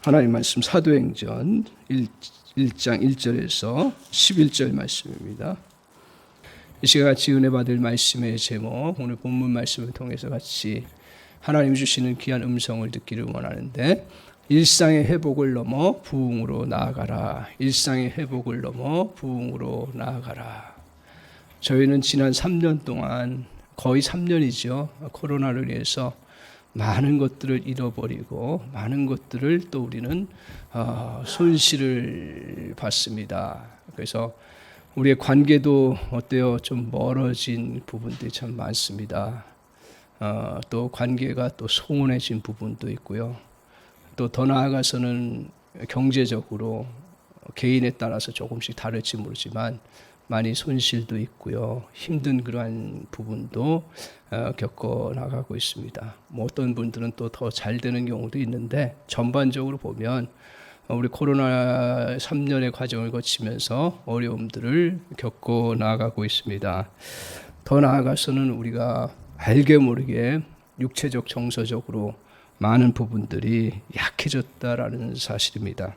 하나님 말씀 사도행전 1장 1절에서 11절 말씀입니다. 이 시간 같이 은혜 받을 말씀의 제목, 오늘 본문 말씀을 통해서 같이 하나님 주시는 귀한 음성을 듣기를 원하는데, 일상의 회복을 넘어 부흥으로 나아가라. 일상의 회복을 넘어 부흥으로 나아가라. 저희는 지난 3년 동안, 거의 3년이죠. 코로나를 위해서 많은 것들을 잃어버리고 많은 것들을 또 우리는 손실을 봤습니다. 그래서 우리의 관계도 어때요? 좀 멀어진 부분들이 참 많습니다. 또 관계가 또 소원해진 부분도 있고요. 또 더 나아가서는 경제적으로 개인에 따라서 조금씩 다를지 모르지만 많이 손실도 있고요. 힘든 그러한 부분도 겪어 나가고 있습니다. 뭐 어떤 분들은 또 더 잘 되는 경우도 있는데, 전반적으로 보면 우리 코로나 3년의 과정을 거치면서 어려움들을 겪어 나가고 있습니다. 더 나아가서는 우리가 알게 모르게 육체적, 정서적으로 많은 부분들이 약해졌다라는 사실입니다.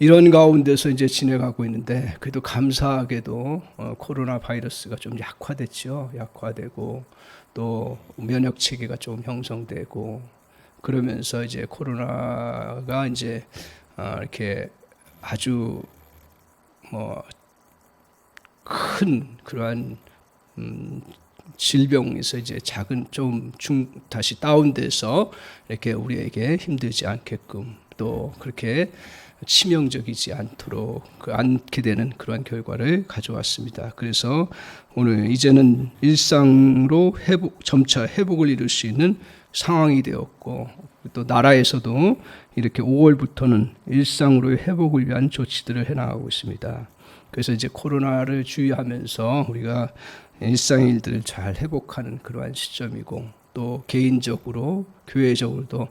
이런 가운데서 이제 지내가고 있는데, 그래도 감사하게도 코로나 바이러스가 좀 약화됐죠. 약화되고 또 면역 체계가 좀 형성되고, 그러면서 이제 코로나가 이제 이렇게 아주 큰 그러한 질병에서 이제 작은 다시 다운돼서 이렇게 우리에게 힘들지 않게끔, 또 그렇게 치명적이지 않게 되는 그러한 결과를 가져왔습니다. 그래서 오늘 이제는 일상으로 점차 회복을 이룰 수 있는 상황이 되었고, 또 나라에서도 이렇게 5월부터는 일상으로 회복을 위한 조치들을 해나가고 있습니다. 그래서 이제 코로나를 주의하면서 우리가 일상의 일들을 잘 회복하는 그러한 시점이고, 또 개인적으로 교회적으로도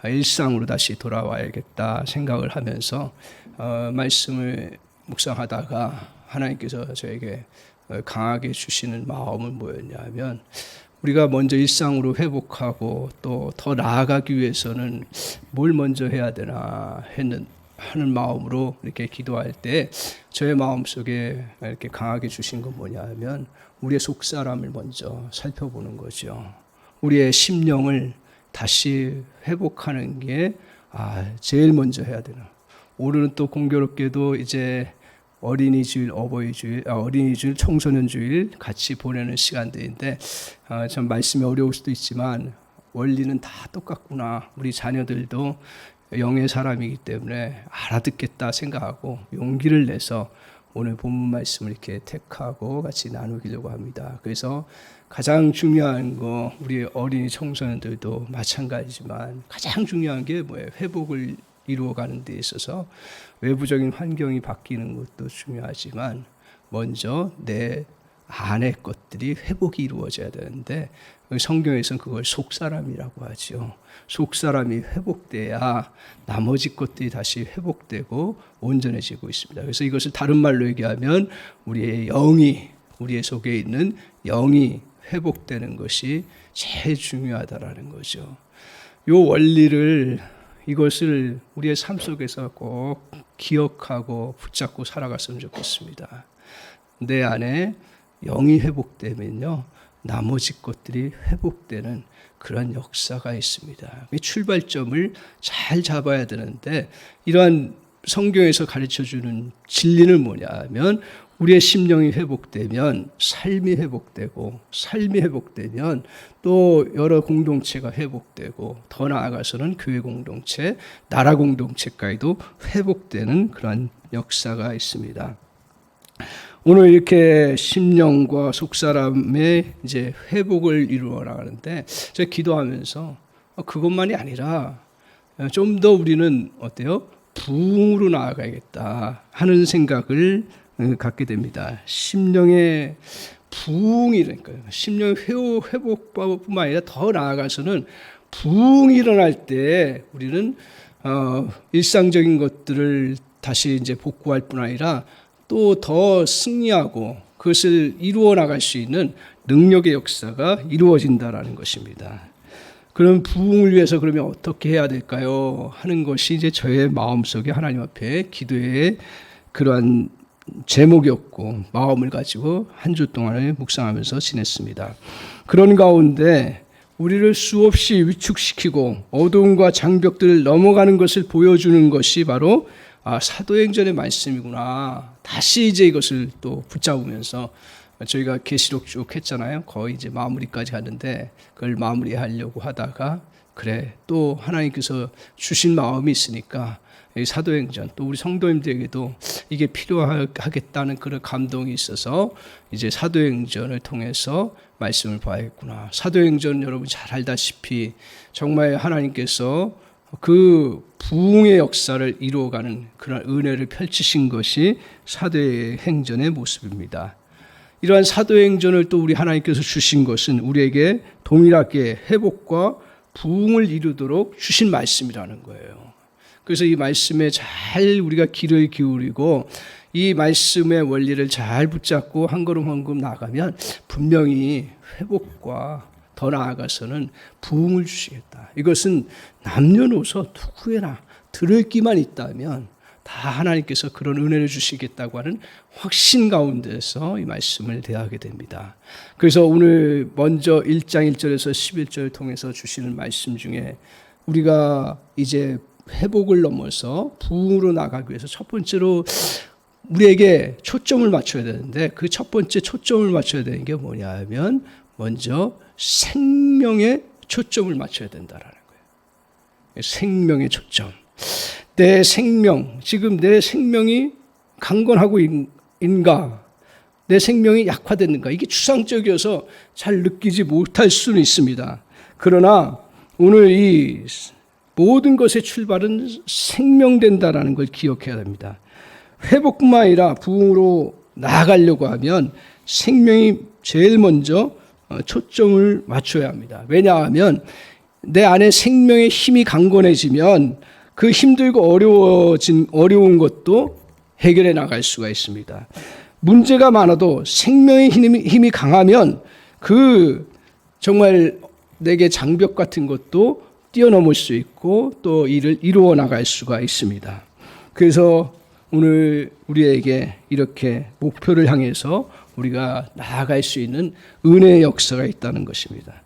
일상으로 다시 돌아와야겠다 생각을 하면서 말씀을 묵상하다가 하나님께서 저에게 강하게 주시는 마음은 뭐였냐면, 우리가 먼저 일상으로 회복하고 또 더 나아가기 위해서는 뭘 먼저 해야 되나 하는 마음으로 이렇게 기도할 때, 저의 마음속에 이렇게 강하게 주신 건 뭐냐면, 우리의 속사람을 먼저 살펴보는 거죠. 우리의 심령을 다시 회복하는 게 제일 먼저 해야 되나. 오늘은 또 공교롭게도 이제 어린이주일, 어린이주일, 청소년주일 같이 보내는 시간들인데, 참 말씀이 어려울 수도 있지만 원리는 다 똑같구나. 우리 자녀들도 영의 사람이기 때문에 알아듣겠다 생각하고 용기를 내서 오늘 본문 말씀을 이렇게 택하고 같이 나누기려고 합니다. 그래서 가장 중요한 거, 우리 어린이 청소년들도 마찬가지지만 가장 중요한 게 뭐예요? 회복을 이루어가는 데 있어서 외부적인 환경이 바뀌는 것도 중요하지만 먼저 내 안의 것들이 회복이 이루어져야 되는데, 성경에서는 그걸 속사람이라고 하죠. 속사람이 회복돼야 나머지 것들이 다시 회복되고 온전해지고 있습니다. 그래서 이것을 다른 말로 얘기하면 우리의 우리의 속에 있는 영이 회복되는 것이 제일 중요하다라는 거죠. 이 원리를, 이것을 우리의 삶 속에서 꼭 기억하고 붙잡고 살아갔으면 좋겠습니다. 내 안에 영이 회복되면요, 나머지 것들이 회복되는 그런 역사가 있습니다. 이 출발점을 잘 잡아야 되는데, 이러한 성경에서 가르쳐주는 진리는 뭐냐면, 우리의 심령이 회복되면 삶이 회복되고, 삶이 회복되면 또 여러 공동체가 회복되고, 더 나아가서는 교회 공동체, 나라 공동체까지도 회복되는 그런 역사가 있습니다. 오늘 이렇게 심령과 속사람의 이제 회복을 이루어 나가는데, 제가 기도하면서 그것만이 아니라 좀 더 우리는 어때요? 부흥으로 나아가야겠다 하는 생각을 갖게 됩니다. 심령의 부흥이라니까요. 심령의 회복뿐만 아니라 더 나아가서는 부흥이 일어날 때 우리는 일상적인 것들을 다시 이제 복구할 뿐 아니라 또 더 승리하고 그것을 이루어 나갈 수 있는 능력의 역사가 이루어진다라는 것입니다. 그런 부흥을 위해서 그러면 어떻게 해야 될까요? 하는 것이 이제 저의 마음속에 하나님 앞에 기도의 그러한 제목이었고 마음을 가지고 한 주 동안을 묵상하면서 지냈습니다. 그런 가운데 우리를 수없이 위축시키고 어두움과 장벽들을 넘어가는 것을 보여주는 것이 바로 사도행전의 말씀이구나. 다시 이제 이것을 또 붙잡으면서 저희가 계시록 쭉 했잖아요. 거의 이제 마무리까지 하는데 그걸 마무리하려고 하다가 그래 또 하나님께서 주신 마음이 있으니까 이 사도행전 또 우리 성도님들에게도 이게 필요하겠다는 그런 감동이 있어서 이제 사도행전을 통해서 말씀을 봐야겠구나. 사도행전 여러분 잘 알다시피 정말 하나님께서 그 부흥의 역사를 이루어가는 그런 은혜를 펼치신 것이 사도행전의 모습입니다. 이러한 사도행전을 또 우리 하나님께서 주신 것은 우리에게 동일하게 회복과 부흥을 이루도록 주신 말씀이라는 거예요. 그래서 이 말씀에 잘 우리가 귀를 기울이고 이 말씀의 원리를 잘 붙잡고 한 걸음 한 걸음 나가면 분명히 회복과 더 나아가서는 부흥을 주시겠다. 이것은 남녀노소 누구에나 들을 기만 있다면 다 하나님께서 그런 은혜를 주시겠다고 하는 확신 가운데서 이 말씀을 대하게 됩니다. 그래서 오늘 먼저 1장 1절에서 11절을 통해서 주시는 말씀 중에 우리가 이제 회복을 넘어서 부흥으로 나가기 위해서 첫 번째로 우리에게 초점을 맞춰야 되는데 그 첫 번째 초점을 맞춰야 되는 게 뭐냐 하면 먼저 생명에 초점을 맞춰야 된다라는 거예요. 생명의 초점. 내 생명, 지금 내 생명이 강건하고 인가? 내 생명이 약화됐는가? 이게 추상적이어서 잘 느끼지 못할 수는 있습니다. 그러나 오늘 이 모든 것의 출발은 생명된다라는 걸 기억해야 됩니다. 회복뿐만 아니라 부흥으로 나아가려고 하면 생명이 제일 먼저 초점을 맞춰야 합니다. 왜냐하면 내 안에 생명의 힘이 강건해지면 그 힘들고 어려운 것도 해결해 나갈 수가 있습니다. 문제가 많아도 생명의 힘이 강하면 그 정말 내게 장벽 같은 것도 뛰어넘을 수 있고 또 일을 이루어 나갈 수가 있습니다. 그래서 오늘 우리에게 이렇게 목표를 향해서 우리가 나아갈 수 있는 은혜의 역사가 있다는 것입니다.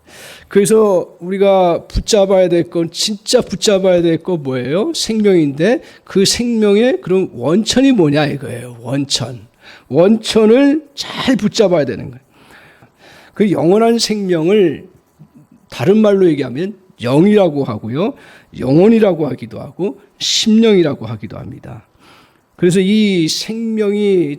그래서 우리가 붙잡아야 될 건 진짜 붙잡아야 될 건 뭐예요? 생명인데 그 생명의 그런 원천이 뭐냐 이거예요. 원천을 잘 붙잡아야 되는 거예요. 그 영원한 생명을 다른 말로 얘기하면 영이라고 하고요. 영혼이라고 하기도 하고 심령이라고 하기도 합니다. 그래서 이 생명의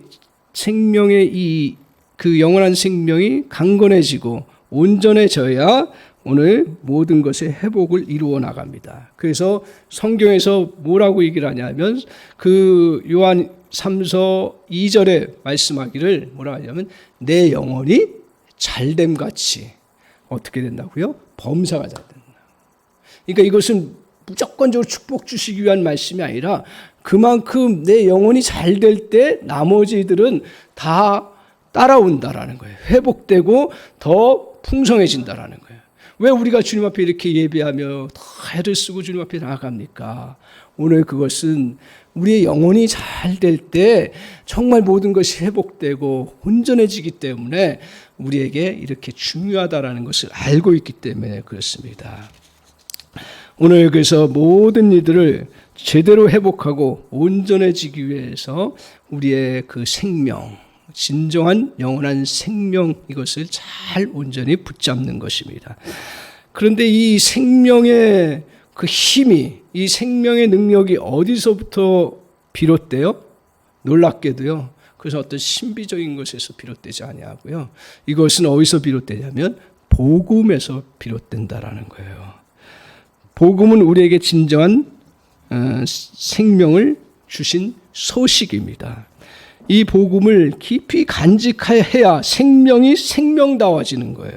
그 영원한 생명이 강건해지고 온전해져야 오늘 모든 것의 회복을 이루어 나갑니다. 그래서 성경에서 뭐라고 얘기를 하냐면 그 요한 3서 2절에 말씀하기를 뭐라 하냐면 내 영혼이 잘됨 같이 어떻게 된다고요? 범사가 잘 된다. 그러니까 이것은 무조건적으로 축복 주시기 위한 말씀이 아니라 그만큼 내 영혼이 잘 될 때 나머지들은 다 따라온다라는 거예요. 회복되고 더 풍성해진다라는 거예요. 왜 우리가 주님 앞에 이렇게 예배하며 더 애를 쓰고 주님 앞에 나아갑니까? 오늘 그것은 우리의 영혼이 잘 될 때 정말 모든 것이 회복되고 온전해지기 때문에 우리에게 이렇게 중요하다라는 것을 알고 있기 때문에 그렇습니다. 오늘 그래서 모든 이들을 제대로 회복하고 온전해지기 위해서 우리의 그 생명, 진정한 영원한 생명 이것을 잘 온전히 붙잡는 것입니다. 그런데 이 생명의 그 힘이, 이 생명의 능력이 어디서부터 비롯돼요? 놀랍게도요. 그래서 어떤 신비적인 것에서 비롯되지 아니하고요. 이것은 어디서 비롯되냐면 복음에서 비롯된다라는 거예요. 복음은 우리에게 진정한 생명을 주신 소식입니다. 이 복음을 깊이 간직해야 생명이 생명다워지는 거예요.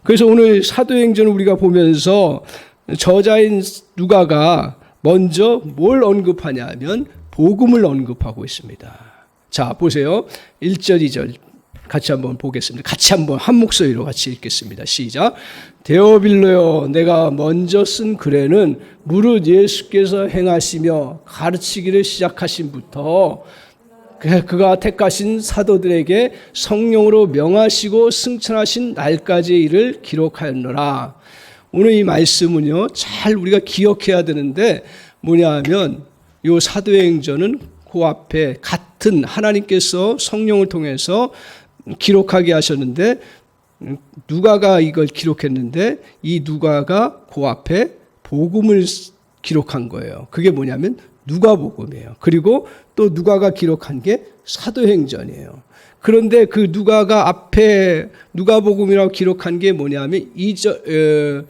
그래서 오늘 사도행전을 우리가 보면서 저자인 누가가 먼저 뭘 언급하냐 하면 복음을 언급하고 있습니다. 자, 보세요. 1절, 2절 같이 한번 보겠습니다. 같이 한번 한 목소리로 같이 읽겠습니다. 시작. 데오빌로여, 내가 먼저 쓴 글에는 무릇 예수께서 행하시며 가르치기를 시작하신부터 그가 택하신 사도들에게 성령으로 명하시고 승천하신 날까지의 일을 기록하였노라. 오늘 이 말씀은요, 잘 우리가 기억해야 되는데 뭐냐 하면 이 사도행전은 그 앞에 같은 하나님께서 성령을 통해서 기록하게 하셨는데 누가가 이걸 기록했는데 이 누가가 그 앞에 복음을 기록한 거예요. 그게 뭐냐면 누가복음이에요. 그리고 또 누가가 기록한 게 사도행전이에요. 그런데 그 누가가 앞에 누가복음이라고 기록한 게 뭐냐면 1절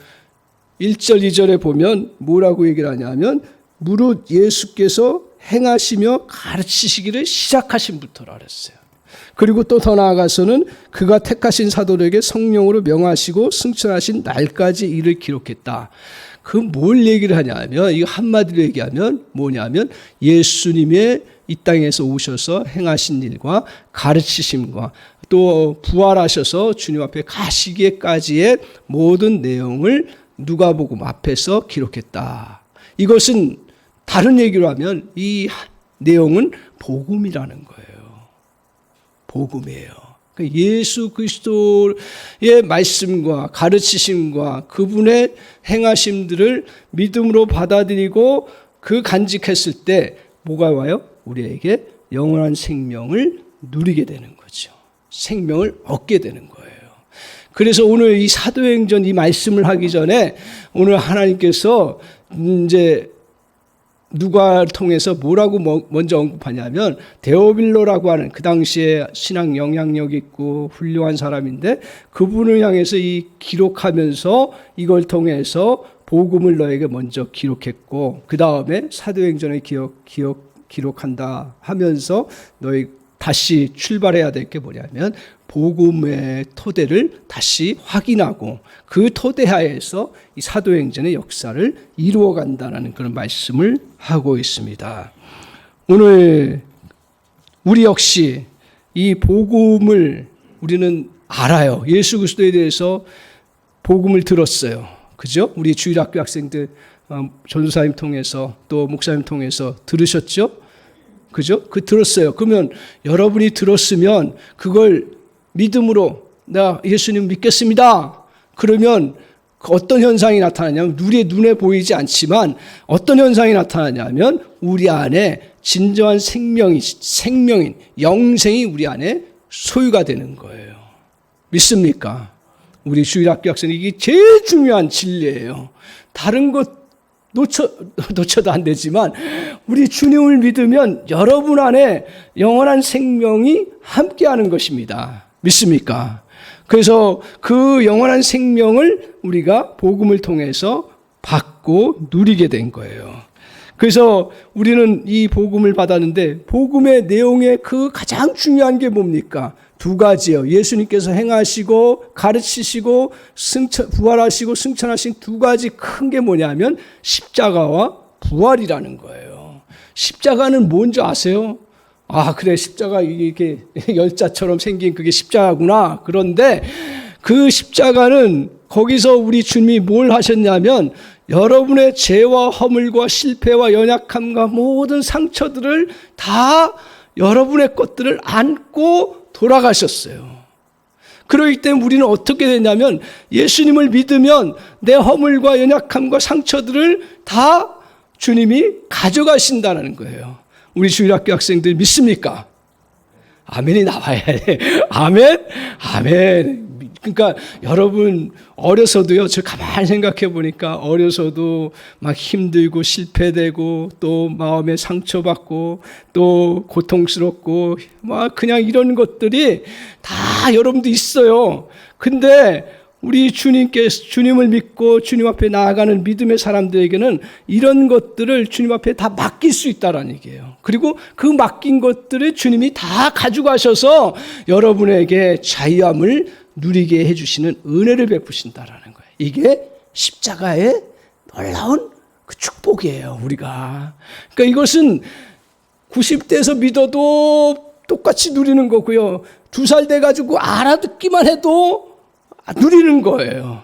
2절에 보면 뭐라고 얘기를 하냐면 무릇 예수께서 행하시며 가르치시기를 시작하신부터라 그랬어요. 그리고 또 더 나아가서는 그가 택하신 사도들에게 성령으로 명하시고 승천하신 날까지 일을 기록했다. 그 뭘 얘기를 하냐면 이거 한마디로 얘기하면 뭐냐면 예수님의 이 땅에서 오셔서 행하신 일과 가르치심과 또 부활하셔서 주님 앞에 가시기까지의 모든 내용을 누가복음 앞에서 기록했다. 이것은 다른 얘기로 하면 이 내용은 복음이라는 거예요. 복음이에요. 예수 그리스도의 말씀과 가르치심과 그분의 행하심들을 믿음으로 받아들이고 그 간직했을 때 뭐가 와요? 우리에게 영원한 생명을 누리게 되는 거죠. 생명을 얻게 되는 거예요. 그래서 오늘 이 사도행전 이 말씀을 하기 전에 오늘 하나님께서 이제 누가를 통해서 뭐라고 먼저 언급하냐면 데오빌로라고 하는 그 당시에 신학 영향력 있고 훌륭한 사람인데 그분을 향해서 이 기록하면서 이걸 통해서 복음을 너에게 먼저 기록했고 그 다음에 사도행전에 기록한다 하면서 너희 다시 출발해야 될 게 뭐냐면 복음의 토대를 다시 확인하고 그 토대 하에서 이 사도행전의 역사를 이루어간다는 그런 말씀을 하고 있습니다. 오늘 우리 역시 이 복음을 우리는 알아요. 예수 그리스도에 대해서 복음을 들었어요. 그죠? 우리 주일학교 학생들 전도사님 통해서 또 목사님 통해서 들으셨죠? 그죠? 그 들었어요. 그러면 여러분이 들었으면 그걸 믿음으로 나 예수님 믿겠습니다. 그러면 어떤 현상이 나타나냐면 우리의 눈에 보이지 않지만 어떤 현상이 나타나냐면 우리 안에 진정한 생명인 영생이 우리 안에 소유가 되는 거예요. 믿습니까? 우리 주일학교 학생이 이게 제일 중요한 진리예요. 다른 것 놓쳐도 안 되지만 우리 주님을 믿으면 여러분 안에 영원한 생명이 함께하는 것입니다. 믿습니까? 그래서 그 영원한 생명을 우리가 복음을 통해서 받고 누리게 된 거예요. 그래서 우리는 이 복음을 받았는데 복음의 내용의 그 가장 중요한 게 뭡니까? 두 가지예요. 예수님께서 행하시고 가르치시고 부활하시고 승천하신 두 가지 큰 게 뭐냐면 십자가와 부활이라는 거예요. 십자가는 뭔지 아세요? 아, 그래, 십자가 이렇게 열자처럼 생긴 그게 십자가구나. 그런데 그 십자가는 거기서 우리 주님이 뭘 하셨냐면 여러분의 죄와 허물과 실패와 연약함과 모든 상처들을 다 여러분의 것들을 안고 돌아가셨어요. 그렇기 때문에 우리는 어떻게 되냐면 예수님을 믿으면 내 허물과 연약함과 상처들을 다 주님이 가져가신다는 거예요. 우리 주일학교 학생들 믿습니까? 아멘이 나와야 돼. 아멘? 아멘. 그러니까 여러분 어려서도요, 저 가만히 생각해 보니까 어려서도 막 힘들고 실패되고 또 마음에 상처받고 또 고통스럽고 막 그냥 이런 것들이 다 여러분도 있어요. 근데 우리 주님을 믿고 주님 앞에 나아가는 믿음의 사람들에게는 이런 것들을 주님 앞에 다 맡길 수 있다는 얘기예요. 그리고 그 맡긴 것들을 주님이 다 가져가셔서 여러분에게 자유함을 누리게 해주시는 은혜를 베푸신다라는 거예요. 이게 십자가의 놀라운 그 축복이에요, 우리가. 그러니까 이것은 90대에서 믿어도 똑같이 누리는 거고요. 2살 돼가지고 알아듣기만 해도 누리는 거예요.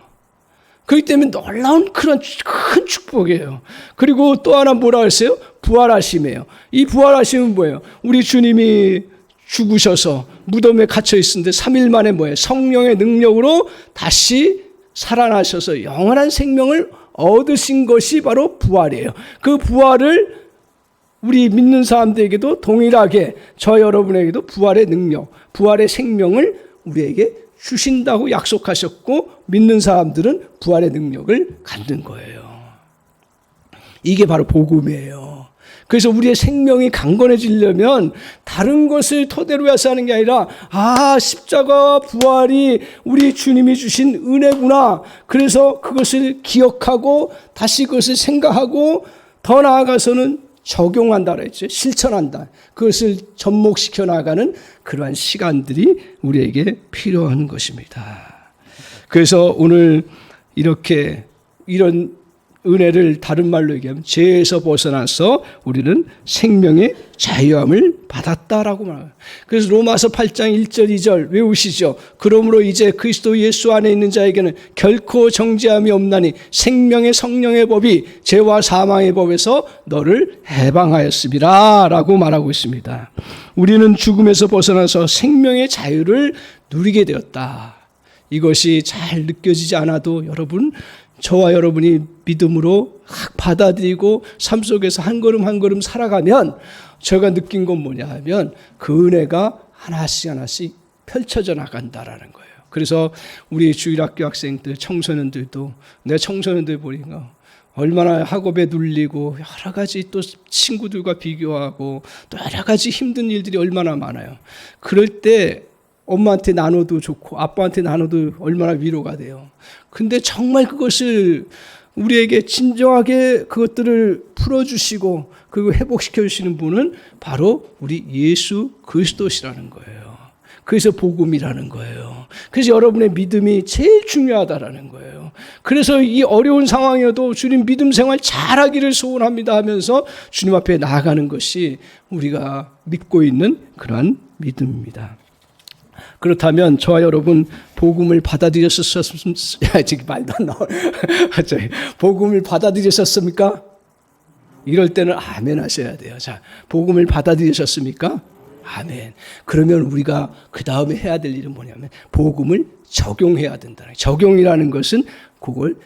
그렇기 때문에 놀라운 그런 큰 축복이에요. 그리고 또 하나 뭐라 했어요? 부활하심이에요. 이 부활하심은 뭐예요? 우리 주님이 죽으셔서 무덤에 갇혀 있었는데 3일 만에 뭐예요? 성령의 능력으로 다시 살아나셔서 영원한 생명을 얻으신 것이 바로 부활이에요. 그 부활을 우리 믿는 사람들에게도 동일하게 저 여러분에게도 부활의 능력, 부활의 생명을 우리에게 주신다고 약속하셨고 믿는 사람들은 부활의 능력을 갖는 거예요. 이게 바로 복음이에요. 그래서 우리의 생명이 강건해지려면 다른 것을 토대로 해서 하는 게 아니라 십자가 부활이 우리 주님이 주신 은혜구나. 그래서 그것을 기억하고 다시 그것을 생각하고 더 나아가서는 적용한다 그랬죠. 실천한다. 그것을 접목시켜 나가는 그러한 시간들이 우리에게 필요한 것입니다. 그래서 오늘 이런 은혜를 다른 말로 얘기하면 죄에서 벗어나서 우리는 생명의 자유함을 받았다라고 말해요. 그래서 로마서 8장 1절 2절 외우시죠. 그러므로 이제 그리스도 예수 안에 있는 자에게는 결코 정죄함이 없나니 생명의 성령의 법이 죄와 사망의 법에서 너를 해방하였음이라 라고 말하고 있습니다. 우리는 죽음에서 벗어나서 생명의 자유를 누리게 되었다. 이것이 잘 느껴지지 않아도 저와 여러분이 믿음으로 받아들이고 삶 속에서 한 걸음 한 걸음 살아가면 제가 느낀 건 뭐냐 하면 그 은혜가 하나씩 펼쳐져 나간다라는 거예요. 그래서 우리 주일학교 학생들, 청소년들도 내 청소년들 보니까 얼마나 학업에 눌리고 여러 가지 또 친구들과 비교하고 또 여러 가지 힘든 일들이 얼마나 많아요. 그럴 때 엄마한테 나눠도 좋고 아빠한테 나눠도 얼마나 위로가 돼요. 근데 정말 그것을 우리에게 진정하게 그것들을 풀어주시고 그리고 회복시켜 주시는 분은 바로 우리 예수 그리스도시라는 거예요. 그래서 복음이라는 거예요. 그래서 여러분의 믿음이 제일 중요하다라는 거예요. 그래서 이 어려운 상황이어도 주님 믿음 생활 잘하기를 소원합니다 하면서 주님 앞에 나아가는 것이 우리가 믿고 있는 그러한 믿음입니다. 그렇다면 저와 여러분 복음을 받아들였었습니까? 지금 말도 안 나와. 복음을 받아들였었습니까? 이럴 때는 아멘 하셔야 돼요. 자, 복음을 받아들이셨습니까? 아멘. 그러면 우리가 그 다음에 해야 될 일은 뭐냐면 복음을 적용해야 된다. 적용이라는 것은 그걸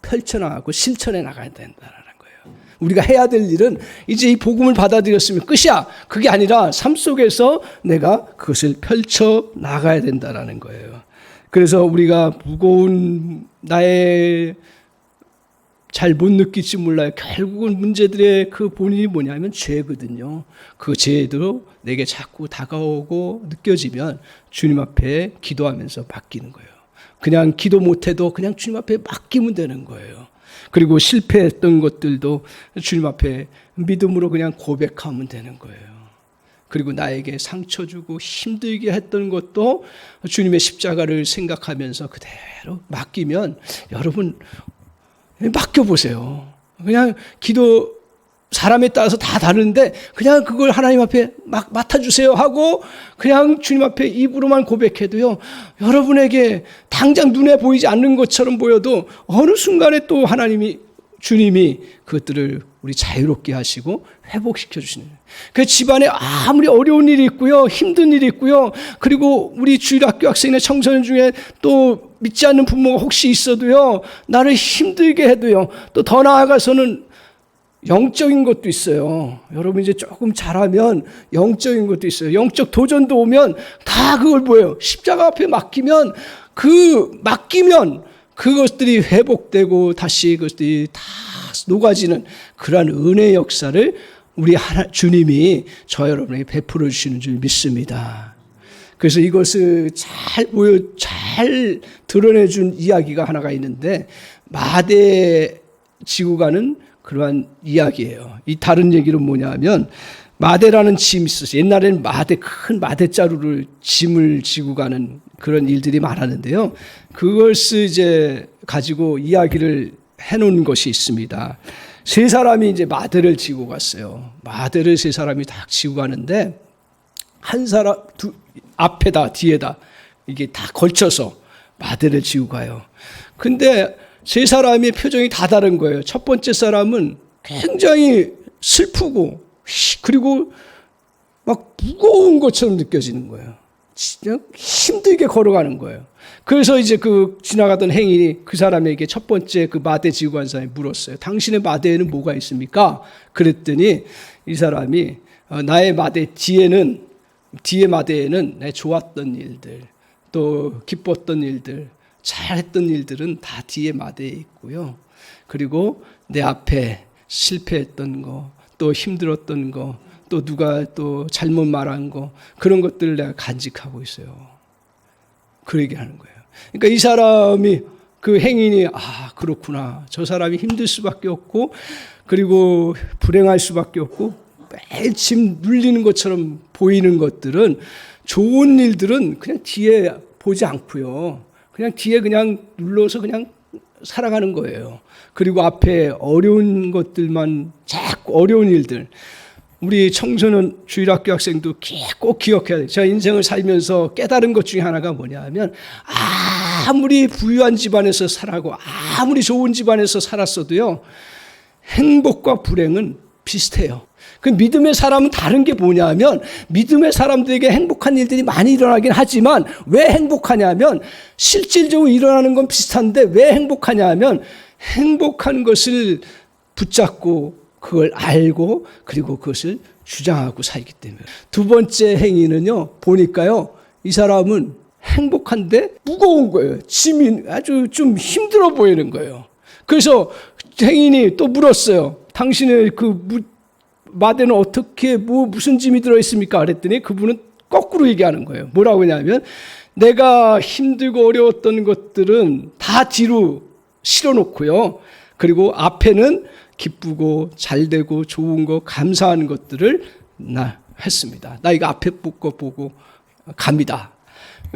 펼쳐나가고 실천해 나가야 된다는 거예요. 우리가 해야 될 일은 이제 이 복음을 받아들였으면 끝이야. 그게 아니라 삶 속에서 내가 그것을 펼쳐 나가야 된다는 거예요. 그래서 우리가 무거운 나의 잘 못 느낄지 몰라요. 결국은 문제들의 그 본인이 뭐냐면 죄거든요. 그 죄도 내게 자꾸 다가오고 느껴지면 주님 앞에 기도하면서 맡기는 거예요. 그냥 기도 못해도 그냥 주님 앞에 맡기면 되는 거예요. 그리고 실패했던 것들도 주님 앞에 믿음으로 그냥 고백하면 되는 거예요. 그리고 나에게 상처 주고 힘들게 했던 것도 주님의 십자가를 생각하면서 그대로 맡기면 여러분 맡겨보세요. 그냥 기도 사람에 따라서 다 다른데 그냥 그걸 하나님 앞에 막 맡아주세요 하고 그냥 주님 앞에 입으로만 고백해도요. 여러분에게 당장 눈에 보이지 않는 것처럼 보여도 어느 순간에 또 주님이 그것들을 우리 자유롭게 하시고 회복시켜 주시는 거예요. 그 집안에 아무리 어려운 일이 있고요. 힘든 일이 있고요. 그리고 우리 주일학교 학생이나 청소년 중에 또 믿지 않는 부모가 혹시 있어도요. 나를 힘들게 해도요. 또 더 나아가서는 영적인 것도 있어요. 여러분 이제 조금 잘하면 영적인 것도 있어요. 영적 도전도 오면 다 그걸 뭐예요? 십자가 앞에 맡기면 그것들이 회복되고 다시 그것들이 다 녹아지는 그러한 은혜의 역사를 우리 주님이 저 여러분에게 베풀어 주시는 줄 믿습니다. 그래서 이것을 잘 드러내준 이야기가 하나가 있는데 마대 지고 가는 그러한 이야기예요. 이 다른 얘기는 뭐냐 하면 마대라는 짐이 있었어요. 옛날에는 큰 마대자루를 짐을 지고 가는 그런 일들이 많았는데요. 그것을 이제 가지고 이야기를 해놓은 것이 있습니다. 세 사람이 이제 마대를 지고 갔어요. 마대를 세 사람이 다 지고 가는데 한 사람 앞에다 뒤에다 이게 다 걸쳐서 마대를 지고 가요. 근데 세 사람의 표정이 다 다른 거예요. 첫 번째 사람은 굉장히 슬프고 그리고 막 무거운 것처럼 느껴지는 거예요. 진짜 힘들게 걸어가는 거예요. 그래서 이제 그 지나가던 행인이 그 사람에게 첫 번째 그 마대 지고 간 사람이 물었어요. 당신의 마대에는 뭐가 있습니까? 그랬더니 이 사람이 나의 마대 뒤에 마대에는 내 좋았던 일들, 또 기뻤던 일들, 잘했던 일들은 다 뒤에 마대에 있고요. 그리고 내 앞에 실패했던 거, 또 힘들었던 거, 또 누가 또 잘못 말한 거, 그런 것들을 내가 간직하고 있어요. 그 얘기하는 거예요. 그러니까 이 사람이 그 행인이 그렇구나. 저 사람이 힘들 수밖에 없고 그리고 불행할 수밖에 없고 매일 짐 눌리는 것처럼 보이는 것들은 좋은 일들은 그냥 뒤에 보지 않고요. 그냥 뒤에 그냥 눌러서 그냥 살아가는 거예요. 그리고 앞에 어려운 것들만 자꾸 어려운 일들. 우리 청소년 주일학교 학생도 꼭 기억해야 돼요. 제가 인생을 살면서 깨달은 것 중에 하나가 뭐냐 하면 아무리 부유한 집안에서 살아고 아무리 좋은 집안에서 살았어도요. 행복과 불행은 비슷해요. 그 믿음의 사람은 다른 게 뭐냐 하면 믿음의 사람들에게 행복한 일들이 많이 일어나긴 하지만 왜 행복하냐 면 실질적으로 일어나는 건 비슷한데 왜 행복하냐 하면 행복한 것을 붙잡고 그걸 알고 그리고 그것을 주장하고 살기 때문에. 두 번째 행위는요, 보니까요, 이 사람은 행복한데 무거운 거예요. 짐이 아주 좀 힘들어 보이는 거예요. 그래서 행인이 또 물었어요. 당신의 그 마대는 어떻게 무슨 짐이 들어있습니까? 그랬더니 그분은 거꾸로 얘기하는 거예요. 뭐라고 하냐면 내가 힘들고 어려웠던 것들은 다 뒤로 실어놓고요. 그리고 앞에는 기쁘고 잘되고 좋은 거 감사하는 것들을 나 했습니다. 나 이거 앞에 거 보고 갑니다.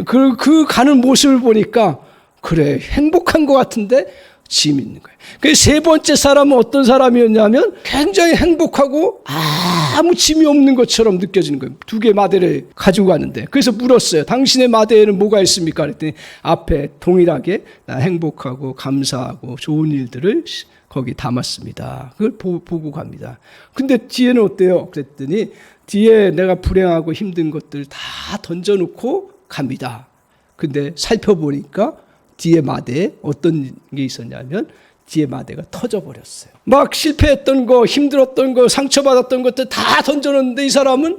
그 가는 모습을 보니까 그래 행복한 것 같은데 짐이 있는 거예요. 그 세 번째 사람은 어떤 사람이었냐면 굉장히 행복하고 아무 짐이 없는 것처럼 느껴지는 거예요. 두 개의 마대를 가지고 가는데 그래서 물었어요. 당신의 마대에는 뭐가 있습니까? 그랬더니 앞에 동일하게 나 행복하고 감사하고 좋은 일들을 거기 담았습니다. 그걸 보고 갑니다. 근데 뒤에는 어때요? 그랬더니 뒤에 내가 불행하고 힘든 것들 다 던져놓고 갑니다. 근데 살펴보니까 뒤에 마대에 어떤 게 있었냐면 뒤에 마대가 터져버렸어요. 막 실패했던 거, 힘들었던 거, 상처받았던 것들 다 던져놓는데 이 사람은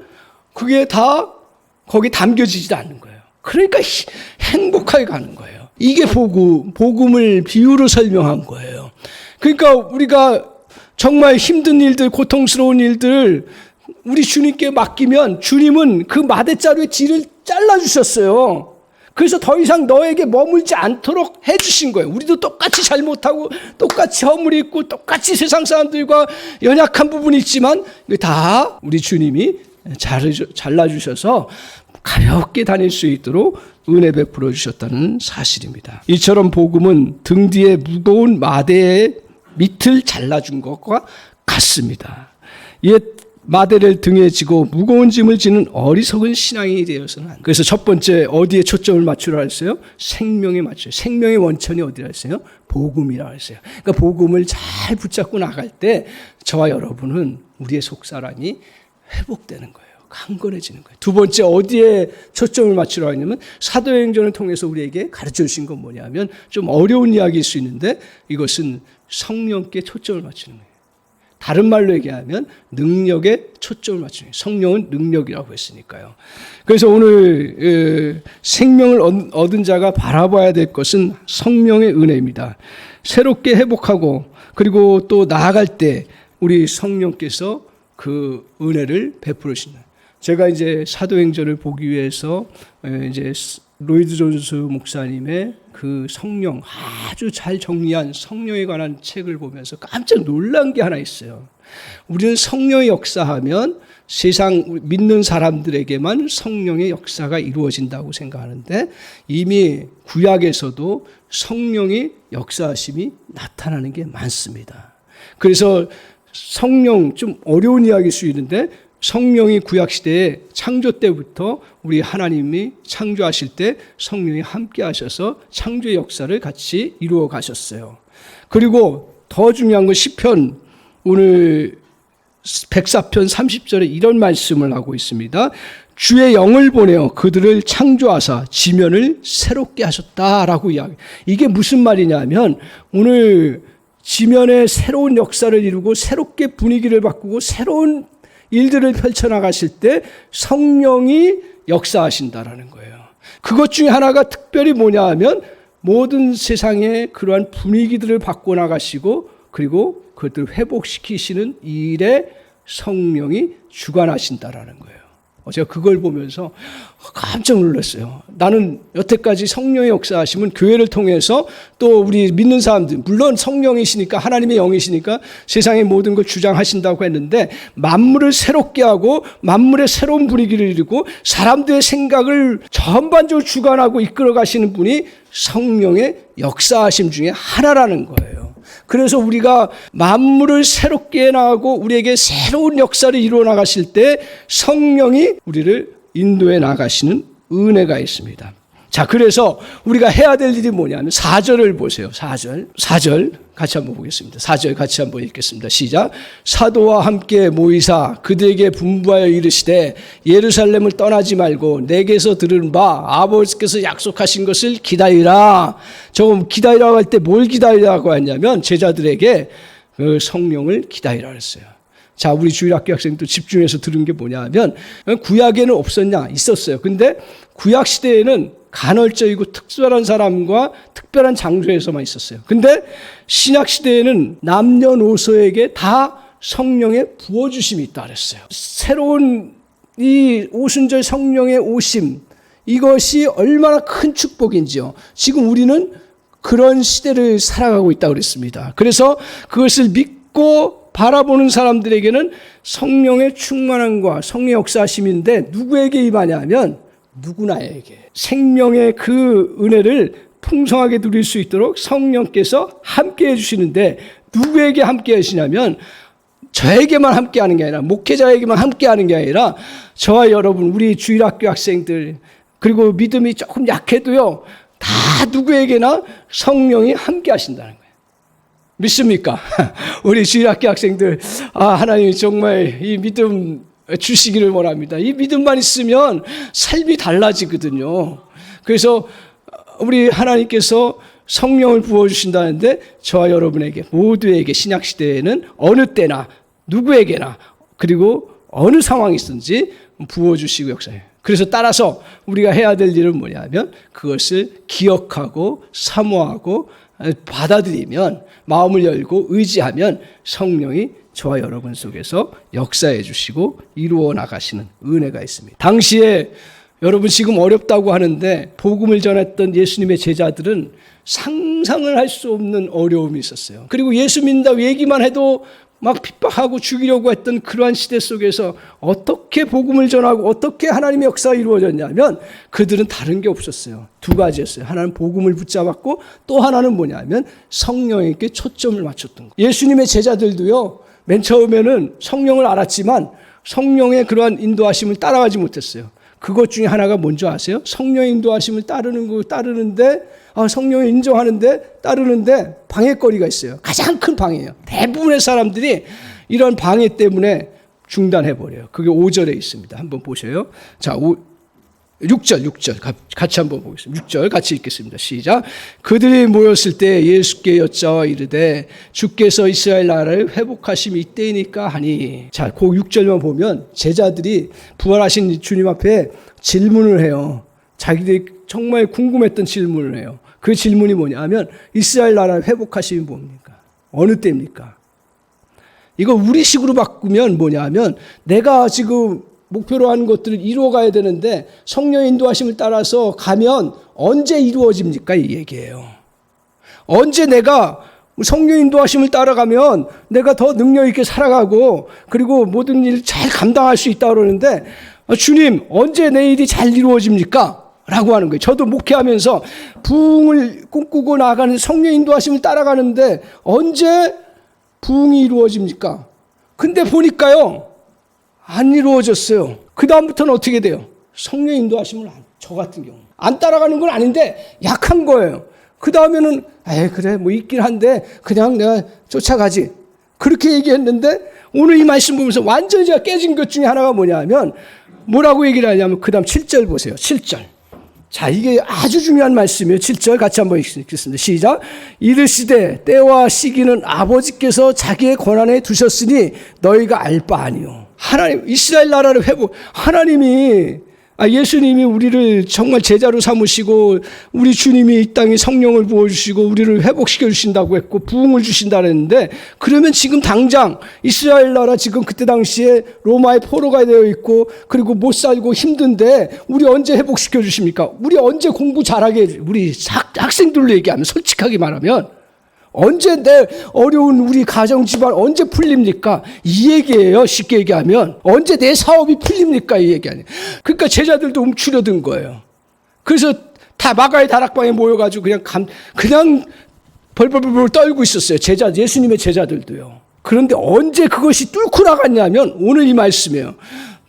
그게 다 거기 담겨지지 않는 거예요. 그러니까 행복하게 가는 거예요. 이게 복음을 비유로 설명한 거예요. 그러니까 우리가 정말 힘든 일들, 고통스러운 일들 우리 주님께 맡기면 주님은 그 마대자루의 질을 잘라주셨어요. 그래서 더 이상 너에게 머물지 않도록 해주신 거예요. 우리도 똑같이 잘못하고 똑같이 허물이 있고 똑같이 세상 사람들과 연약한 부분이 있지만 다 우리 주님이 잘라주셔서 가볍게 다닐 수 있도록 은혜 베풀어 주셨다는 사실입니다. 이처럼 복음은 등 뒤에 무거운 마대의 밑을 잘라준 것과 같습니다. 옛 마대를 등에 지고 무거운 짐을 지는 어리석은 신앙이 되어서는 안 돼요. 그래서 첫 번째 어디에 초점을 맞추라 했어요? 생명에 맞춰요. 생명의 원천이 어디라 했어요? 복음이라 했어요. 그러니까 복음을 잘 붙잡고 나갈 때 저와 여러분은 우리의 속사람이 회복되는 거예요. 강건해지는 거예요. 두 번째 어디에 초점을 맞추라 했냐면 사도행전을 통해서 우리에게 가르쳐 주신 건 뭐냐면 좀 어려운 이야기일 수 있는데 이것은 성령께 초점을 맞추는 거예요. 다른 말로 얘기하면 능력에 초점을 맞추는 거예요. 성령은 능력이라고 했으니까요. 그래서 오늘 생명을 얻은 자가 바라봐야 될 것은 성령의 은혜입니다. 새롭게 회복하고 그리고 또 나아갈 때 우리 성령께서 그 은혜를 베풀어 주신다. 제가 이제 사도행전을 보기 위해서 이제 로이드 존스 목사님의 그 성령 아주 잘 정리한 성령에 관한 책을 보면서 깜짝 놀란 게 하나 있어요. 우리는 성령의 역사하면 세상 믿는 사람들에게만 성령의 역사가 이루어진다고 생각하는데 이미 구약에서도 성령의 역사하심이 나타나는 게 많습니다. 그래서 성령 좀 어려운 이야기일 수 있는데 성령이 구약시대에 창조 때부터 우리 하나님이 창조하실 때 성령이 함께 하셔서 창조의 역사를 같이 이루어 가셨어요. 그리고 더 중요한 건 시편 오늘 104편 30절에 이런 말씀을 하고 있습니다. 주의 영을 보내어 그들을 창조하사 지면을 새롭게 하셨다라고 이야기. 이게 무슨 말이냐면 오늘 지면에 새로운 역사를 이루고 새롭게 분위기를 바꾸고 새로운 일들을 펼쳐나가실 때 성령이 역사하신다라는 거예요. 그것 중에 하나가 특별히 뭐냐 하면 모든 세상의 그러한 분위기들을 바꿔나가시고 그리고 그것들을 회복시키시는 일에 성령이 주관하신다라는 거예요. 제가 그걸 보면서 깜짝 놀랐어요. 나는 여태까지 성령의 역사하심은 교회를 통해서 또 우리 믿는 사람들, 물론 성령이시니까 하나님의 영이시니까 세상의 모든 걸 주장하신다고 했는데 만물을 새롭게 하고 만물의 새로운 분위기를 이루고 사람들의 생각을 전반적으로 주관하고 이끌어 가시는 분이 성령의 역사하심 중에 하나라는 거예요. 그래서 우리가 만물을 새롭게 나가고 우리에게 새로운 역사를 이루어 나가실 때 성령이 우리를 인도해 나가시는 은혜가 있습니다. 자, 그래서 우리가 해야 될 일이 뭐냐면 4절을 보세요. 4절 같이 한번 보겠습니다. 4절 같이 한번 읽겠습니다. 시작. 사도와 함께 모이사 그들에게 분부하여 이르시되 예루살렘을 떠나지 말고 내게서 들은 바 아버지께서 약속하신 것을 기다리라. 조금 기다리라고 할 때 뭘 기다리라고 했냐면 제자들에게 그 성령을 기다리라 그랬어요. 자, 우리 주일학교 학생도 집중해서 들은 게 뭐냐 하면 구약에는 없었냐? 있었어요. 근데 구약 시대에는 간헐적이고 특별한 사람과 특별한 장소에서만 있었어요. 근데 신약 시대에는 남녀노소에게 다 성령의 부어주심이 있다 그랬어요. 새로운 이 오순절 성령의 오심, 이것이 얼마나 큰 축복인지요. 지금 우리는 그런 시대를 살아가고 있다고 그랬습니다. 그래서 그것을 믿고 바라보는 사람들에게는 성령의 충만함과 성령의 역사하심인데 누구에게 임하냐면 누구나에게 생명의 그 은혜를 풍성하게 누릴 수 있도록 성령께서 함께 해주시는데 누구에게 함께 하시냐면 저에게만 함께 하는 게 아니라 목회자에게만 함께 하는 게 아니라 저와 여러분 우리 주일학교 학생들 그리고 믿음이 조금 약해도요 다 누구에게나 성령이 함께 하신다는 거예요. 믿습니까? 우리 주일학교 학생들 하나님이 정말 이 믿음 주시기를 원합니다. 이 믿음만 있으면 삶이 달라지거든요. 그래서 우리 하나님께서 성령을 부어주신다는데 저와 여러분에게 모두에게 신약시대에는 어느 때나 누구에게나 그리고 어느 상황이든지 부어주시고 역사해요. 그래서 따라서 우리가 해야 될 일은 뭐냐면 그것을 기억하고 사모하고 받아들이면 마음을 열고 의지하면 성령이 저와 여러분 속에서 역사해 주시고 이루어 나가시는 은혜가 있습니다. 당시에 여러분 지금 어렵다고 하는데 복음을 전했던 예수님의 제자들은 상상을 할 수 없는 어려움이 있었어요. 그리고 예수 믿는다고 얘기만 해도 막 핍박하고 죽이려고 했던 그러한 시대 속에서 어떻게 복음을 전하고 어떻게 하나님의 역사가 이루어졌냐면 그들은 다른 게 없었어요. 두 가지였어요. 하나는 복음을 붙잡았고 또 하나는 뭐냐면 성령에게 초점을 맞췄던 거. 예수님의 제자들도요. 맨 처음에는 성령을 알았지만 성령의 그러한 인도하심을 따라가지 못했어요. 그것 중에 하나가 뭔지 아세요? 성령의 인도하심을 따르는데 성령을 인정하는데 따르는데 방해거리가 있어요. 가장 큰 방해예요. 대부분의 사람들이 이런 방해 때문에 중단해버려요. 그게 5절에 있습니다. 한번 보세요. 자, 6절 같이 한번 보겠습니다. 6절 같이 읽겠습니다. 시작. 그들이 모였을 때 예수께 여짜와 이르되 주께서 이스라엘 나라를 회복하심이 이때이니까 하니. 자, 그 6절만 보면 제자들이 부활하신 주님 앞에 질문을 해요. 자기들이 정말 궁금했던 질문을 해요. 그 질문이 뭐냐 하면 이스라엘 나라를 회복하심이 뭡니까? 어느 때입니까? 이거 우리식으로 바꾸면 뭐냐 하면 내가 지금 목표로 하는 것들을 이루어가야 되는데 성령의 인도하심을 따라서 가면 언제 이루어집니까? 이 얘기예요. 언제 내가 성령 인도하심을 따라가면 내가 더 능력 있게 살아가고 그리고 모든 일 잘 감당할 수 있다고 그러는데 주님 언제 내 일이 잘 이루어집니까? 라고 하는 거예요. 저도 목회하면서 부흥을 꿈꾸고 나가는 성령 인도하심을 따라가는데 언제 부흥이 이루어집니까? 근데 보니까요 안 이루어졌어요. 그 다음부터는 어떻게 돼요? 성령 인도하심을 저 같은 경우 안 따라가는 건 아닌데 약한 거예요. 그 다음에는 그래 뭐 있긴 한데 그냥 내가 쫓아가지 그렇게 얘기했는데 오늘 이 말씀 보면서 완전히 제가 깨진 것 중에 하나가 뭐냐면 뭐라고 얘기를 하냐면 그 다음 7절 보세요. 7절. 자, 이게 아주 중요한 말씀이에요. 7절 같이 한번 읽겠습니다. 시작. 이르시되 때와 시기는 아버지께서 자기의 권한에 두셨으니 너희가 알 바 아니요. 하나님, 이스라엘 나라를 회복, 하나님이 예수님이 우리를 정말 제자로 삼으시고 우리 주님이 이 땅에 성령을 부어주시고 우리를 회복시켜 주신다고 했고 부흥을 주신다 그랬는데 그러면 지금 당장 이스라엘 나라 지금 그때 당시에 로마의 포로가 되어 있고 그리고 못 살고 힘든데 우리 언제 회복시켜 주십니까? 우리 언제 공부 잘하게 우리 학생들로 얘기하면 솔직하게 말하면 언제 내 어려운 우리 가정 집안 언제 풀립니까? 이 얘기예요. 쉽게 얘기하면 언제 내 사업이 풀립니까? 이 얘기 아니에요. 그러니까 제자들도 움츠려든 거예요. 그래서 다 마가의 다락방에 모여가지고 그냥 벌벌벌 떨고 있었어요. 예수님의 제자들도요. 그런데 언제 그것이 뚫고 나갔냐면 오늘 이 말씀이에요.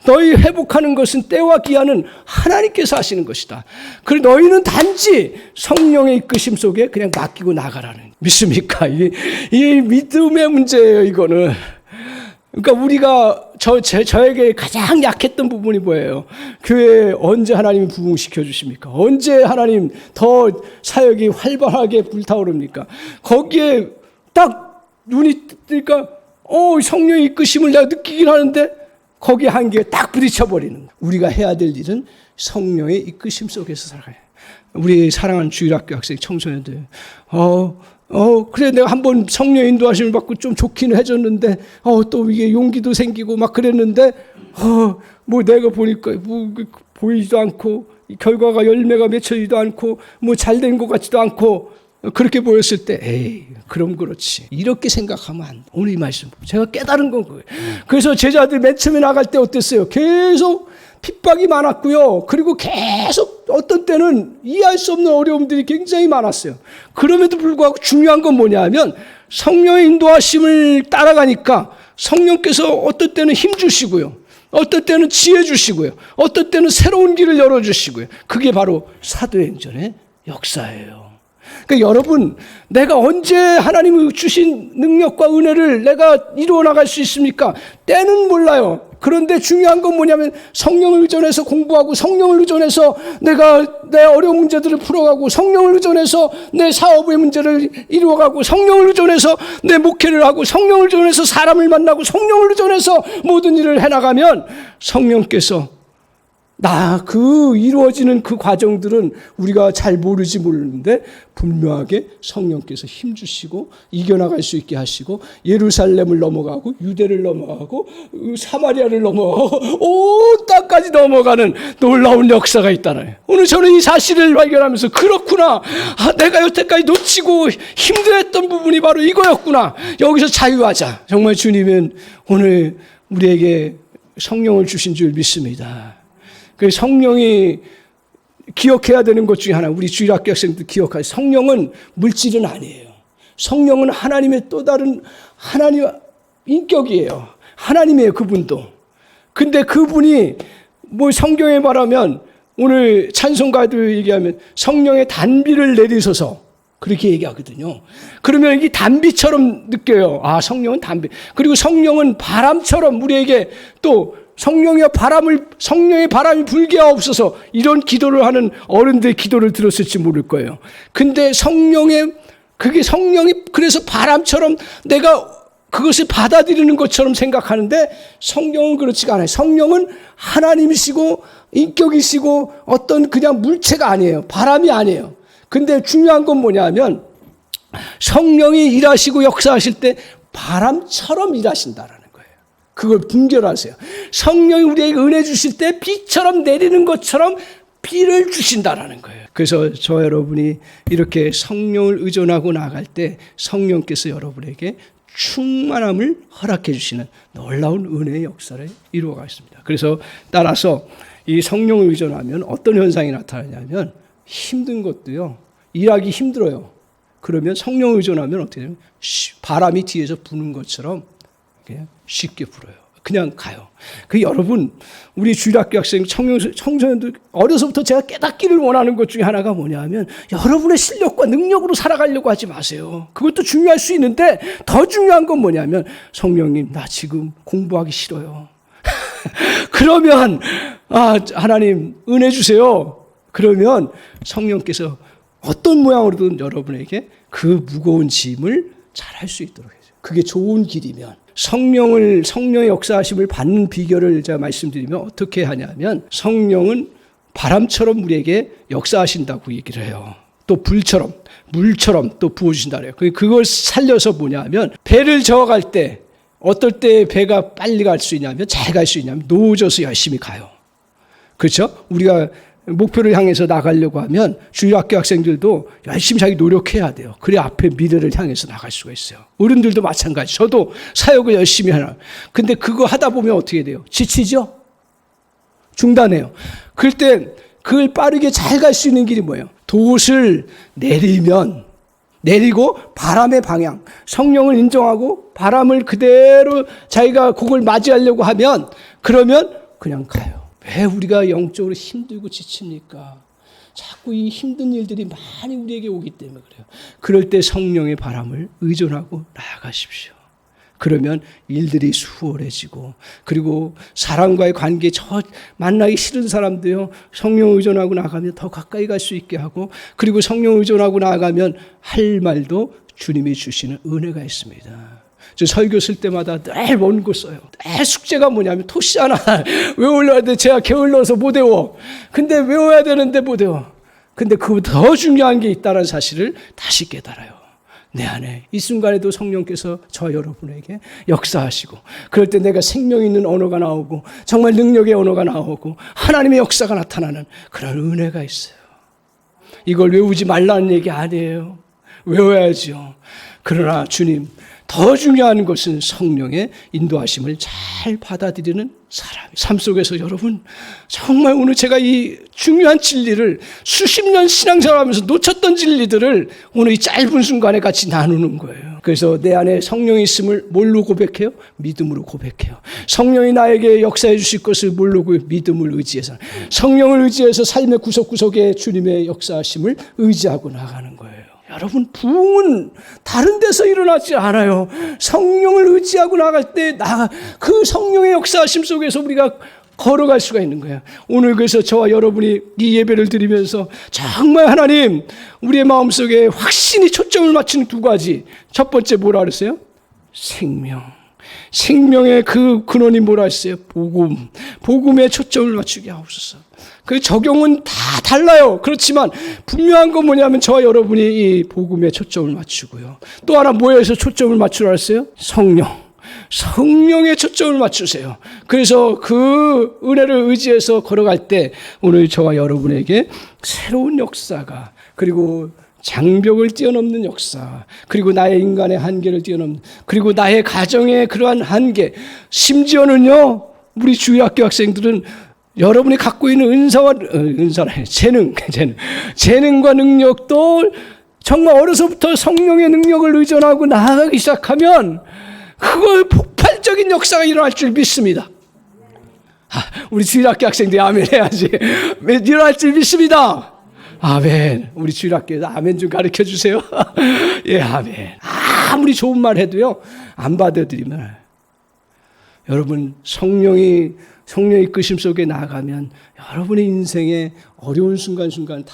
너희 회복하는 것은 때와 기한은 하나님께서 하시는 것이다. 그리고 너희는 단지 성령의 이끄심 속에 그냥 맡기고 나가라는. 믿습니까? 이게 믿음의 문제예요, 이거는. 그러니까 우리가 저에게 가장 약했던 부분이 뭐예요? 교회에 언제 하나님이 부흥시켜 주십니까? 언제 하나님 더 사역이 활발하게 불타오릅니까? 거기에 딱 눈이 뜨니까 성령의 이끄심을 내가 느끼긴 하는데 거기 한계에 딱 부딪혀버리는. 우리가 해야 될 일은 성령의 이끄심 속에서 살아가요. 우리 사랑하는 주일학교 학생 청소년들 그래 내가 한번 성령 인도하심을 받고 좀 좋기는 해줬는데 또 이게 용기도 생기고 막 그랬는데 뭐 내가 보니까 뭐 보이지도 않고 결과가 열매가 맺혀지도 않고 뭐 잘된 것 같지도 않고 그렇게 보였을 때 그럼 그렇지 이렇게 생각하면 안 돼. 오늘 이 말씀 제가 깨달은 건 거예요. 그래서 제자들 맨 처음에 나갈 때 어땠어요? 계속 핍박이 많았고요. 그리고 계속 어떤 때는 이해할 수 없는 어려움들이 굉장히 많았어요. 그럼에도 불구하고 중요한 건 뭐냐면 성령의 인도하심을 따라가니까 성령께서 어떤 때는 힘 주시고요. 어떤 때는 지혜 주시고요. 어떤 때는 새로운 길을 열어주시고요. 그게 바로 사도행전의 역사예요. 그러니까 여러분, 내가 언제 하나님이 주신 능력과 은혜를 내가 이루어 나갈 수 있습니까? 때는 몰라요. 그런데 중요한 건 뭐냐면 성령을 의존해서 공부하고 성령을 의존해서 내가 내 어려운 문제들을 풀어가고 성령을 의존해서 내 사업의 문제를 이루어가고 성령을 의존해서 내 목회를 하고 성령을 의존해서 사람을 만나고 성령을 의존해서 모든 일을 해나가면 성령께서 이루어지는 그 과정들은 우리가 잘 모르는데 분명하게 성령께서 힘주시고 이겨나갈 수 있게 하시고 예루살렘을 넘어가고 유대를 넘어가고 사마리아를 넘어가고 온 땅까지 넘어가는 놀라운 역사가 있다는. 오늘 저는 이 사실을 발견하면서 그렇구나. 내가 여태까지 놓치고 힘들었던 부분이 바로 이거였구나. 여기서 자유하자. 정말 주님은 오늘 우리에게 성령을 주신 줄 믿습니다. 그 성령이 기억해야 되는 것 중에 하나, 우리 주일학교 학생들 기억하세요. 성령은 물질은 아니에요. 성령은 하나님의 또 다른 하나님 인격이에요. 하나님이에요, 그분도. 근데 그분이 뭐 성경에 말하면 오늘 찬송가도 얘기하면 성령의 단비를 내리소서 그렇게 얘기하거든요. 그러면 이게 단비처럼 느껴요. 성령은 단비. 그리고 성령은 바람처럼 우리에게 또 성령의 바람이 불게 하옵소서 이런 기도를 하는 어른들의 기도를 들었을지 모를 거예요. 근데 성령이 그래서 바람처럼 내가 그것을 받아들이는 것처럼 생각하는데 성령은 그렇지가 않아요. 성령은 하나님이시고 인격이시고 어떤 그냥 물체가 아니에요. 바람이 아니에요. 근데 중요한 건 뭐냐면 성령이 일하시고 역사하실 때 바람처럼 일하신다라는 거예요. 그걸 분별하세요. 성령이 우리에게 은혜 주실 때 비처럼 내리는 것처럼 비를 주신다라는 거예요. 그래서 저 여러분이 이렇게 성령을 의존하고 나갈 때 성령께서 여러분에게 충만함을 허락해 주시는 놀라운 은혜의 역사를 이루어가 있습니다. 그래서 따라서 이 성령을 의존하면 어떤 현상이 나타나냐면 힘든 것도요. 일하기 힘들어요. 그러면 성령을 의존하면 어떻게 되냐면 바람이 뒤에서 부는 것처럼 쉽게 불어요. 그냥 가요. 그 여러분, 우리 주일학교 학생, 청소년들 어려서부터 제가 깨닫기를 원하는 것 중에 하나가 뭐냐면 여러분의 실력과 능력으로 살아가려고 하지 마세요. 그것도 중요할 수 있는데 더 중요한 건 뭐냐면 성령님, 나 지금 공부하기 싫어요. 그러면 하나님 은혜 주세요. 그러면 성령께서 어떤 모양으로든 여러분에게 그 무거운 짐을 잘할 수 있도록 해요. 그게 좋은 길이면. 성령의 역사하심을 받는 비결을 제가 말씀드리면 어떻게 하냐면 성령은 바람처럼 우리에게 역사하신다고 얘기를 해요. 또 불처럼, 물처럼 또 부어주신다 그래요. 그걸 살려서 뭐냐면 배를 저어갈 때 어떨 때 배가 빨리 갈 수 있냐면 잘 갈 수 있냐면 놓아져서 열심히 가요. 그렇죠? 우리가 목표를 향해서 나가려고 하면 주일학교 학생들도 열심히 자기 노력해야 돼요. 그래야 앞에 미래를 향해서 나갈 수가 있어요. 어른들도 마찬가지. 저도 사역을 열심히 하나. 근데 그거 하다 보면 어떻게 돼요? 지치죠? 중단해요. 그럴 때 그걸 빠르게 잘 갈 수 있는 길이 뭐예요? 돛을 내리고 바람의 방향, 성령을 인정하고 바람을 그대로 자기가 그걸 맞이하려고 하면 그러면 그냥 가요. 왜 우리가 영적으로 힘들고 지칩니까? 자꾸 이 힘든 일들이 많이 우리에게 오기 때문에 그래요. 그럴 때 성령의 바람을 의존하고 나아가십시오. 그러면 일들이 수월해지고, 그리고 사람과의 관계, 만나기 싫은 사람도요, 성령 의존하고 나가면 더 가까이 갈 수 있게 하고, 그리고 성령 의존하고 나가면 할 말도 주님이 주시는 은혜가 있습니다. 저 설교 쓸 때마다 늘 원고 써요. 늘 숙제가 뭐냐면 토시 하나 외우려고 하는데 제가 게을러서 못 외워. 근데 외워야 되는데 못 외워. 근데 그보다 더 중요한 게 있다는 사실을 다시 깨달아요. 내 안에 이 순간에도 성령께서 저 여러분에게 역사하시고, 그럴 때 내가 생명 있는 언어가 나오고 정말 능력의 언어가 나오고 하나님의 역사가 나타나는 그런 은혜가 있어요. 이걸 외우지 말라는 얘기 아니에요. 외워야죠. 그러나 주님, 더 중요한 것은 성령의 인도하심을 잘 받아들이는 사람. 삶 속에서 여러분, 정말 오늘 제가 이 중요한 진리를 수십 년 신앙생활하면서 놓쳤던 진리들을 오늘 이 짧은 순간에 같이 나누는 거예요. 그래서 내 안에 성령이 있음을 뭘로 고백해요? 믿음으로 고백해요. 성령이 나에게 역사해 주실 것을 뭘로 믿음을 의지해서, 성령을 의지해서 삶의 구석구석에 주님의 역사하심을 의지하고 나가는 거예요. 여러분, 부흥은 다른 데서 일어나지 않아요. 성령을 의지하고 나갈 때 그 성령의 역사하심 속에서 우리가 걸어갈 수가 있는 거예요. 오늘 그래서 저와 여러분이 이 예배를 드리면서 정말 하나님, 우리의 마음속에 확신이 초점을 맞추는 두 가지. 첫 번째 뭐라 그랬어요? 생명의 그 근원이 뭐라 했어요? 복음에 초점을 맞추게 하옵소서. 그 적용은 다 달라요. 그렇지만 분명한 건 뭐냐면 저와 여러분이 이 복음에 초점을 맞추고요. 또 하나 뭐에서 초점을 맞추라 했어요? 성령에 초점을 맞추세요. 그래서 그 은혜를 의지해서 걸어갈 때 오늘 저와 여러분에게 새로운 역사가, 그리고 장벽을 뛰어넘는 역사, 그리고 나의 인간의 한계를 뛰어넘는, 그리고 나의 가정의 그러한 한계, 심지어는요, 우리 주일학교 학생들은 여러분이 갖고 있는 재능과 능력도 정말 어려서부터 성령의 능력을 의존하고 나아가기 시작하면 그걸 폭발적인 역사가 일어날 줄 믿습니다. 우리 주일학교 학생들이 아멘 해야지. 일어날 줄 믿습니다. 아멘. 우리 주일학교에서 아멘 좀 가르쳐 주세요. 예, 아멘. 아무리 좋은 말 해도요, 안 받아들이면, 여러분, 성령의 이끄심 속에 나아가면 여러분의 인생의 어려운 순간순간 다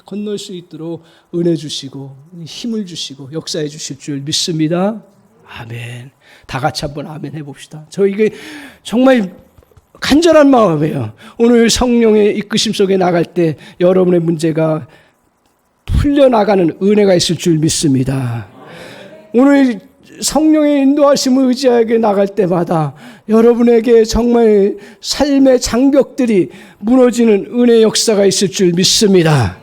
건널 수 있도록 은혜 주시고 힘을 주시고 역사해 주실 줄 믿습니다. 아멘. 다 같이 한번 아멘 해봅시다. 이게 정말 간절한 마음이에요. 오늘 성령의 이끄심 속에 나갈 때 여러분의 문제가 풀려나가는 은혜가 있을 줄 믿습니다. 오늘 성령의 인도하심을 의지하게 나갈 때마다 여러분에게 정말 삶의 장벽들이 무너지는 은혜의 역사가 있을 줄 믿습니다.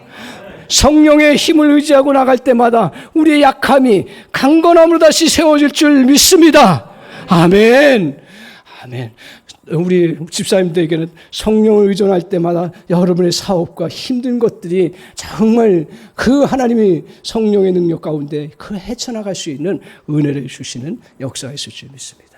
성령의 힘을 의지하고 나갈 때마다 우리의 약함이 강건함으로 다시 세워질 줄 믿습니다. 아멘. 아멘. 우리 집사님들에게는 성령을 의존할 때마다 여러분의 사업과 힘든 것들이 정말 그 하나님이 성령의 능력 가운데 그 헤쳐나갈 수 있는 은혜를 주시는 역사가 있을 줄 믿습니다.